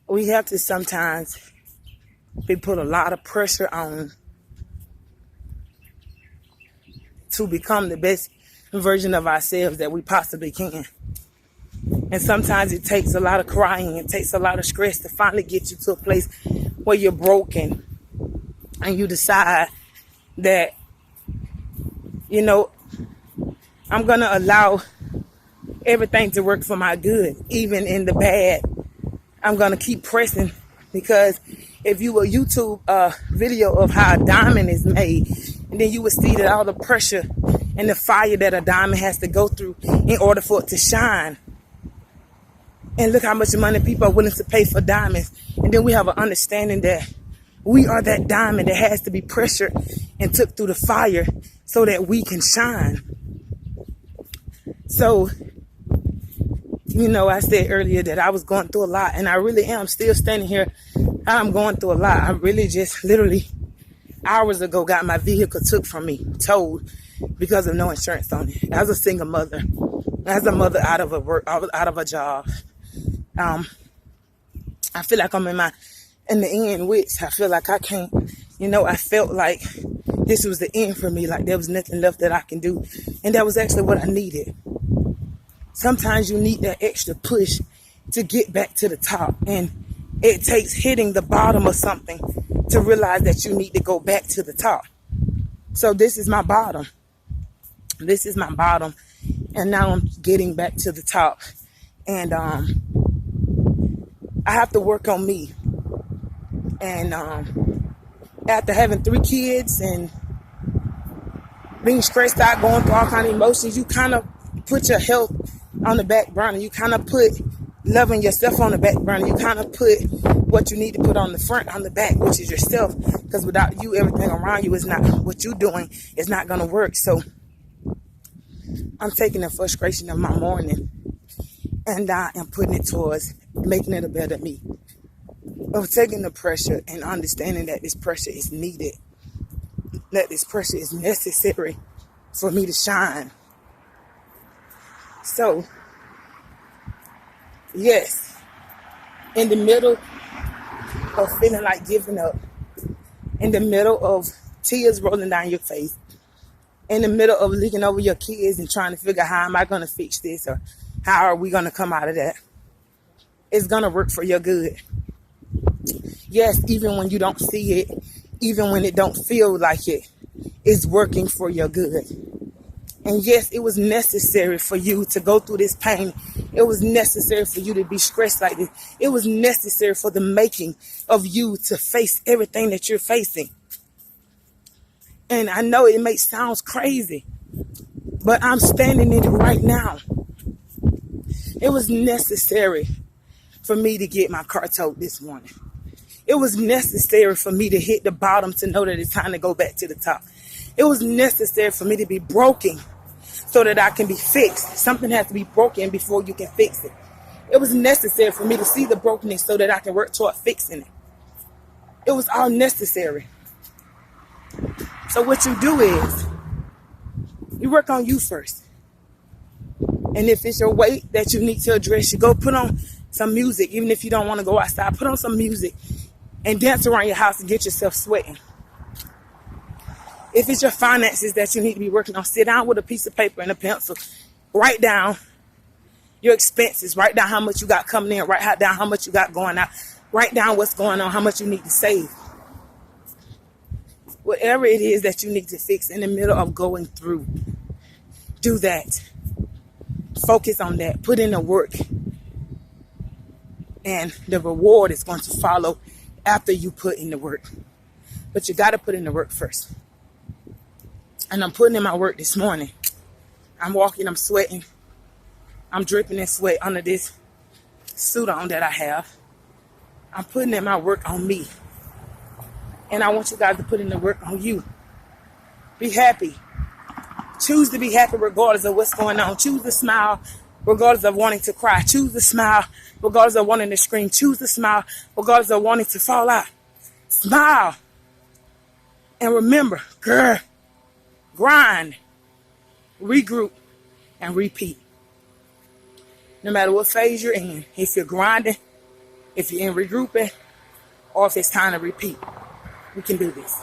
we have to sometimes be put a lot of pressure on to become the best version of ourselves that we possibly can. And sometimes it takes a lot of crying, it takes a lot of stress to finally get you to a place where you're broken and you decide that, you know, I'm going to allow everything to work for my good, even in the bad. I'm going to keep pressing, because if you will YouTube a video of how a diamond is made, and then you would see that all the pressure and the fire that a diamond has to go through in order for it to shine. And look how much money people are willing to pay for diamonds. And then we have an understanding that we are that diamond that has to be pressured and took through the fire so that we can shine. So, you know, I said earlier that I was going through a lot, and I really am still standing here. I'm going through a lot. I really just literally hours ago got my vehicle took from me, towed, because of no insurance on it. As a single mother, as a mother out of a job, I feel like I'm in the end, which I feel like I can't, you know, I felt like this was the end for me, like there was nothing left that I can do. And that was actually what I needed. Sometimes you need that extra push to get back to the top. And it takes hitting the bottom of something to realize that you need to go back to the top. So this is my bottom. This is my bottom. And now I'm getting back to the top. And I have to work on me. And after having 3 kids and being stressed out, going through all kinds of emotions, you kind of put your health on the back burner. You kind of put loving yourself on the back burner. You kind of put what you need to put on the front, on the back, which is yourself. Because without you, everything around you is not, what you're doing is not going to work. So I'm taking the frustration of my morning and I am putting it towards making it a better me. Of taking the pressure and understanding that this pressure is needed, that this pressure is necessary for me to shine. So, yes, in the middle of feeling like giving up, in the middle of tears rolling down your face, in the middle of looking over your kids and trying to figure out how am I going to fix this, or how are we going to come out of that, it's going to work for your good. Yes, even when you don't see it, even when it don't feel like it, it's working for your good. And yes, it was necessary for you to go through this pain. It was necessary for you to be stressed like this. It was necessary for the making of you to face everything that you're facing. And I know it may sound crazy, but I'm standing in it right now. It was necessary for me to get my car towed this morning. It was necessary for me to hit the bottom to know that it's time to go back to the top. It was necessary for me to be broken so that I can be fixed. Something has to be broken before you can fix it. It was necessary for me to see the brokenness so that I can work toward fixing it. It was all necessary. So what you do is, you work on you first. And if it's your weight that you need to address, you go put on some music. Even if you don't want to go outside, put on some music and dance around your house and get yourself sweating. If it's your finances that you need to be working on, sit down with a piece of paper and a pencil. Write down your expenses. Write down how much you got coming in. Write down how much you got going out. Write down what's going on, how much you need to save. Whatever it is that you need to fix in the middle of going through, do that. Focus on that. Put in the work. And the reward is going to follow after you put in the work. But you got to put in the work first. And I'm putting in my work this morning. I'm walking, I'm sweating. I'm dripping in sweat under this suit on that I have. I'm putting in my work on me. And I want you guys to put in the work on you. Be happy. Choose to be happy regardless of what's going on. Choose to smile regardless of wanting to cry. Choose to smile regardless of wanting to scream. Choose to smile regardless of wanting to fall out. Smile. And remember, girl, grind, regroup, and repeat. No matter what phase you're in, if you're grinding if you're in regrouping, or if it's time to repeat. We can do this.